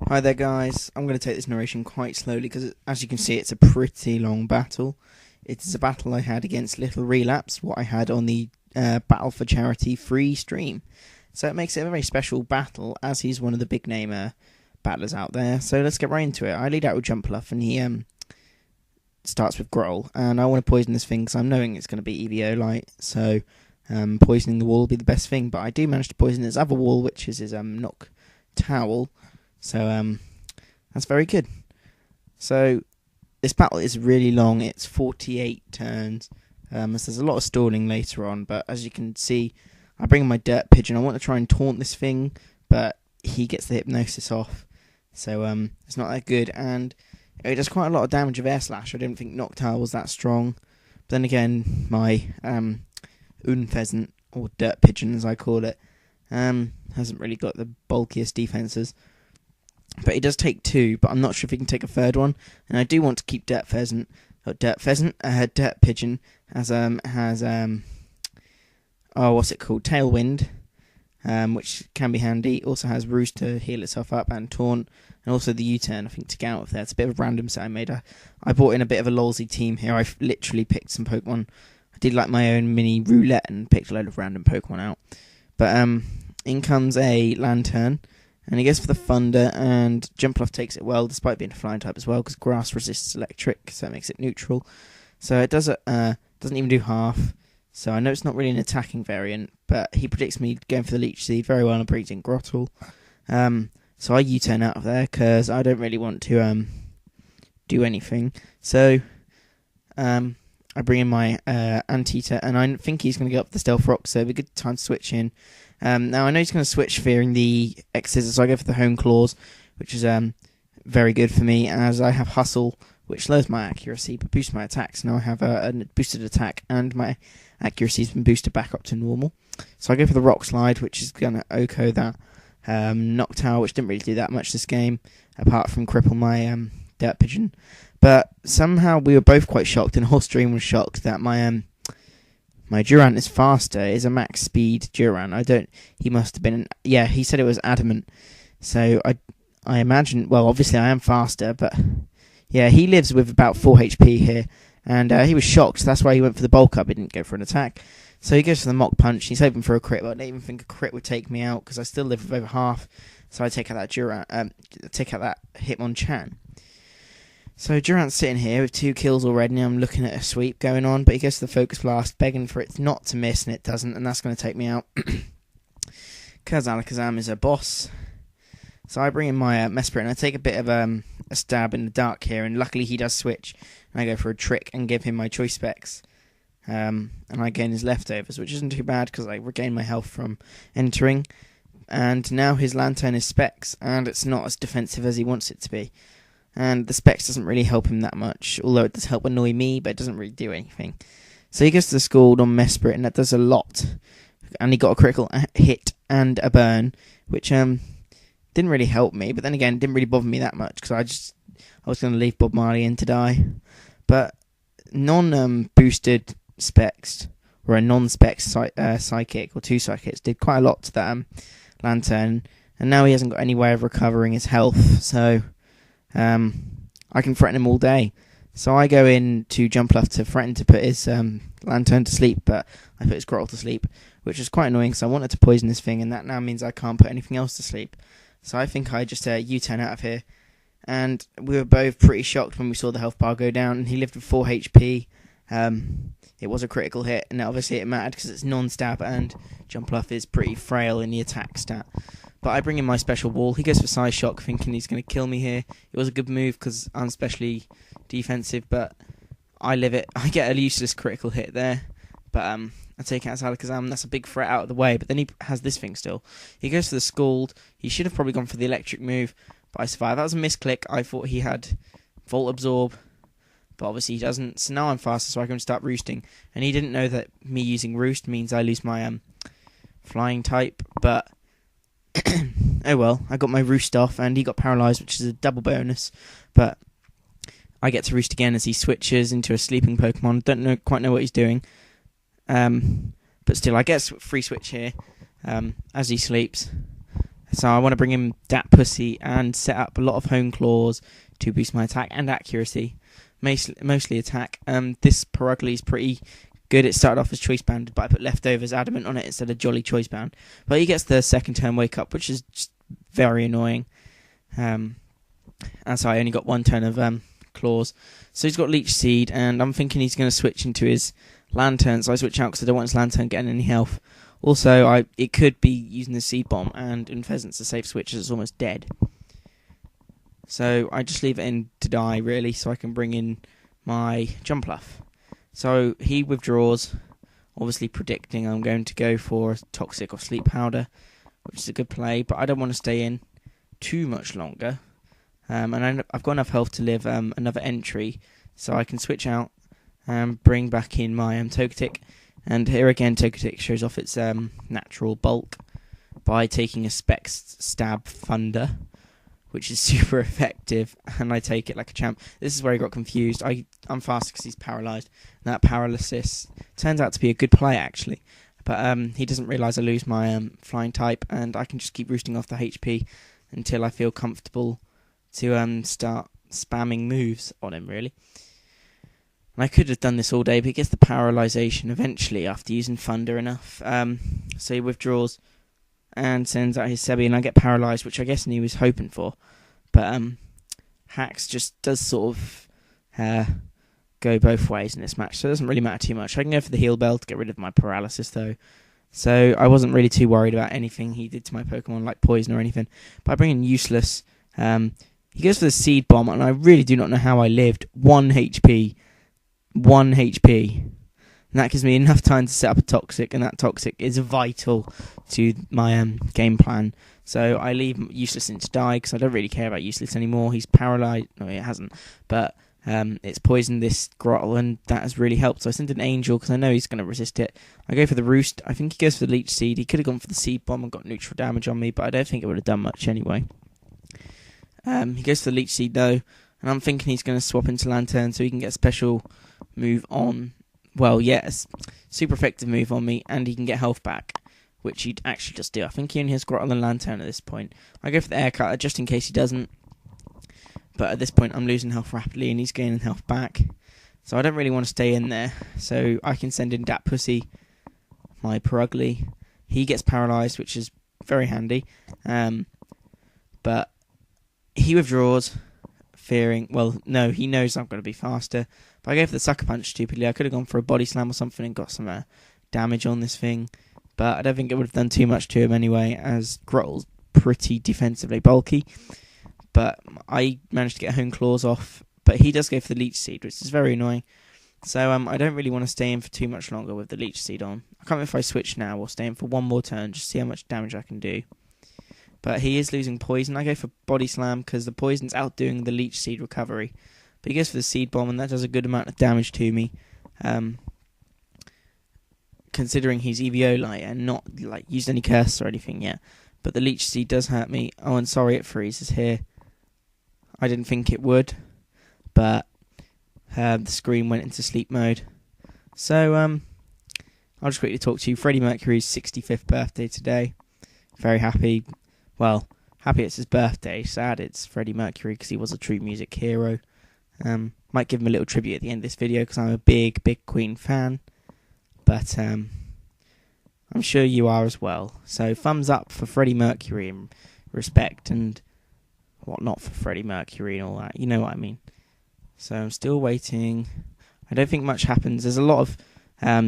Hi there guys, I'm going to take this narration quite slowly because as you can see it's a pretty long battle. It's a battle I had against LittleRelapse, what I had on the Battle for Charity free stream. So it makes it a very special battle as he's one of the big name battlers out there. So let's get right into it. I lead out with Jumpluff and he starts with Growl, and I want to poison this thing because I'm knowing it's going to be EVO light, so poisoning the wall will be the best thing, but I do manage to poison his other wall, which is his Knock Towel. So that's very good. So this battle is really long. It's 48 turns. As there's a lot of stalling later on, but as you can see, I bring in my Dirt Pigeon. I want to try and taunt this thing, but he gets the hypnosis off, so it's not that good. And it does quite a lot of damage with Air Slash. I didn't think Noctowl was that strong. But then again, my Pheasant, or Dirt Pigeon as I call it, hasn't really got the bulkiest defences. But he does take two, but I'm not sure if he can take a third one. And I do want to keep Dirt Pigeon as has what's it called? Tailwind, which can be handy. Also has Roost to heal itself up and Taunt, and also the U-turn I think to get out of there. It's a bit of a random set I made. I brought in a bit of a lolsy team here. I've literally picked some Pokemon. I did like my own mini roulette and picked a load of random Pokemon out. But in comes a Lantern. And he goes for the Thunder, and Jumpluff takes it well, despite being a flying type as well, because Grass resists Electric, so it makes it neutral. So it doesn't even do half, so I know it's not really an attacking variant, but he predicts me going for the Leech Seed very well and predicting Grottle. So I U-turn out of there, because I don't really want to do anything. So I bring in my Anteater, and I think he's going to go up the Stealth Rock, so it'll be a good time to switch in. Now I know he's going to switch fearing the X-Scissors, so I go for the Home Claws, which is very good for me, as I have Hustle, which lowers my accuracy but boosts my attacks. Now I have a boosted attack, and my accuracy has been boosted back up to normal. So I go for the Rock Slide, which is going to OHKO that Noctowl, which didn't really do that much this game, apart from cripple my Dirt Pigeon. But somehow we were both quite shocked, and the whole stream was shocked that my Durant is faster, is a max speed Durant. He must have been, he said it was adamant. So I imagine, well, obviously I am faster, but yeah, he lives with about 4 HP here. And he was shocked, that's why he went for the bulk up, he didn't go for an attack. So he goes for the Mock Punch, he's hoping for a crit, but I don't even think a crit would take me out, because I still live with over half. So I take out that Hitmonchan. So Durant's sitting here with 2 kills already, and I'm looking at a sweep going on, but he goes to the Focus Blast, begging for it not to miss, and it doesn't, and that's going to take me out. Because Alakazam is a boss. So I bring in my Mesprit, and I take a bit of a stab in the dark here, and luckily he does switch, and I go for a trick and give him my Choice Specs. And I gain his leftovers, which isn't too bad, because I regain my health from entering. And now his Lantern is Specs, and it's not as defensive as he wants it to be. And the Specs doesn't really help him that much, although it does help annoy me, but it doesn't really do anything. So he goes to the Scald on Mesprit, and that does a lot. And he got a critical hit and a burn, which didn't really help me, but then again, it didn't really bother me that much, because I was going to leave Bob Marley in to die. But non-boosted Specs, or a non-Specs Psychic, or 2 Psychics, did quite a lot to that Lantern, and now he hasn't got any way of recovering his health, so I can threaten him all day. So I go in to Jumpluff to threaten to put his Lantern to sleep, but I put his Grottle to sleep, which is quite annoying because I wanted to poison this thing, and that now means I can't put anything else to sleep. So I think I just U-turn out of here, and we were both pretty shocked when we saw the health bar go down, and he lived with 4 HP. It was a critical hit, and obviously it mattered because it's non-stab, and Jumpluff is pretty frail in the attack stat. But I bring in my special wall. He goes for Psy Shock, thinking he's going to kill me here. It was a good move because I'm specially defensive, but I live it. I get a useless critical hit there. But I take out his Alakazam. That's a big threat out of the way. But then he has this thing still. He goes for the Scald. He should have probably gone for the electric move, but I survived. That was a misclick. I thought he had Volt Absorb, but obviously he doesn't. So now I'm faster, so I can start roosting. And he didn't know that me using Roost means I lose my flying type, but oh well, I got my Roost off, and he got paralysed, which is a double bonus. But I get to Roost again as he switches into a sleeping Pokemon. Don't quite know what he's doing. But still, I get a free switch here as he sleeps. So I want to bring in that pussy and set up a lot of hone claws to boost my attack and accuracy. Mostly attack. This Perugly is pretty good. It started off as choice bounded, but I put leftovers adamant on it instead of jolly choice bound. But he gets the second turn wake up, which is just very annoying. And so I only got one turn of claws. So he's got Leech Seed, and I'm thinking he's going to switch into his Lantern. So I switch out because I don't want his Lantern getting any health. Also, it could be using the Seed Bomb, and in Pheasant's a safe switch as it's almost dead. So I just leave it in to die, really, so I can bring in my Jumpluff. So he withdraws, obviously predicting I'm going to go for Toxic or Sleep Powder, which is a good play, but I don't want to stay in too much longer. And I've got enough health to live another entry, so I can switch out and bring back in my Togetic. And here again, Togetic shows off its natural bulk by taking a Spec Stab Thunder, which is super effective, and I take it like a champ. This is where he got confused. I'm fast because he's paralysed. And that paralysis turns out to be a good play, actually. But he doesn't realise I lose my flying type, and I can just keep roosting off the HP until I feel comfortable to start spamming moves on him, really. And I could have done this all day, but he gets the paralysation eventually after using Thunder enough. So he withdraws and sends out his Sebi, and I get paralysed, which I guess he was hoping for. But Hacks just does sort of go both ways in this match, so it doesn't really matter too much. I can go for the Heal Bell to get rid of my paralysis, though. So I wasn't really too worried about anything he did to my Pokemon, like Poison or anything. But I bring in Useless. He goes for the Seed Bomb, and I really do not know how I lived. 1 HP. 1 HP. And that gives me enough time to set up a Toxic, and that Toxic is vital to my game plan. So I leave Useless in to die, because I don't really care about Useless anymore. He's paralysed. No, it hasn't. But it's poisoned this Grottle, and that has really helped. So I send an Angel, because I know he's going to resist it. I go for the Roost. I think he goes for the Leech Seed. He could have gone for the Seed Bomb and got neutral damage on me, but I don't think it would have done much anyway. He goes for the Leech Seed, though, and I'm thinking he's going to swap into Lantern so he can get a special move on. Well, yes, super effective move on me, and he can get health back, which he actually does do. I think he only has Grottle and Lantern at this point. I go for the Air Cutter just in case he doesn't, but at this point I'm losing health rapidly, and he's gaining health back, so I don't really want to stay in there. So I can send in Dat Pussy, my Perugly. He gets paralysed, which is very handy, but he withdraws, fearing, well, no, he knows I'm going to be faster. But I go for the Sucker Punch stupidly. I could have gone for a Body Slam or something and got some damage on this thing, but I don't think it would have done too much to him anyway, as Grottle's pretty defensively bulky. But I managed to get Hone Claws off, but he does go for the Leech Seed, which is very annoying. So I don't really want to stay in for too much longer with the Leech Seed on. I can't remember if I switch now or stay in for one more turn, just see how much damage I can do. But he is losing Poison. I go for Body Slam because the Poison's outdoing the Leech Seed recovery. But he goes for the Seed Bomb, and that does a good amount of damage to me. Considering he's Eviolite and not like used any curse or anything yet. But the Leech Seed does hurt me. Oh, and sorry, it freezes here. I didn't think it would, but the screen went into sleep mode. So I'll just quickly talk to you. Freddie Mercury's 65th birthday today. Very happy. Well, happy it's his birthday. Sad it's Freddie Mercury because he was a true music hero. Might give him a little tribute at the end of this video because I'm a big Queen fan. But I'm sure you are as well. So thumbs up for Freddie Mercury in respect, and whatnot for Freddie Mercury and all that. You know what I mean. So I'm still waiting. I don't think much happens. There's a lot of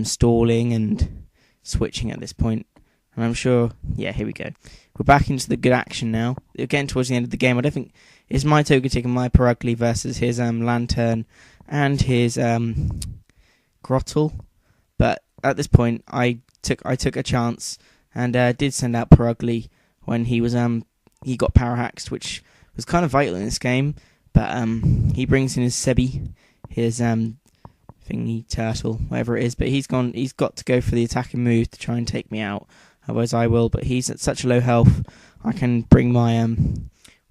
stalling and switching at this point. And I'm sure, yeah, here we go. We're back into the good action now. We're getting towards the end of the game. I don't think it's my Togetic and my Perugly versus his Lantern and his Grottle. But at this point, I took a chance and did send out Perugly when he was he got power hacked, which was kind of vital in this game. But he brings in his Sebi, his thingy turtle, whatever it is. But he's got to go for the attacking move to try and take me out. Otherwise I will, but he's at such a low health, I can bring my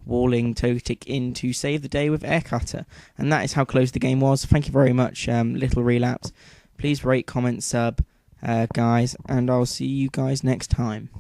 walling Togetic in to save the day with Air Cutter. And that is how close the game was. Thank you very much, LittleRelapse. Please rate, comment, sub, guys, and I'll see you guys next time.